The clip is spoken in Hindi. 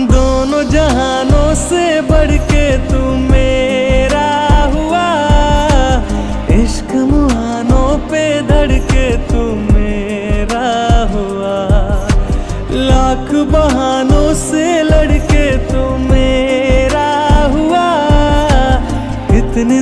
दोनों जहानों से बढ़ के तू मेरा हुआ। इश्क मुहानों पे धड़के तू मेरा हुआ। लाख बहानों से लड़के तू मेरा हुआ। कितनी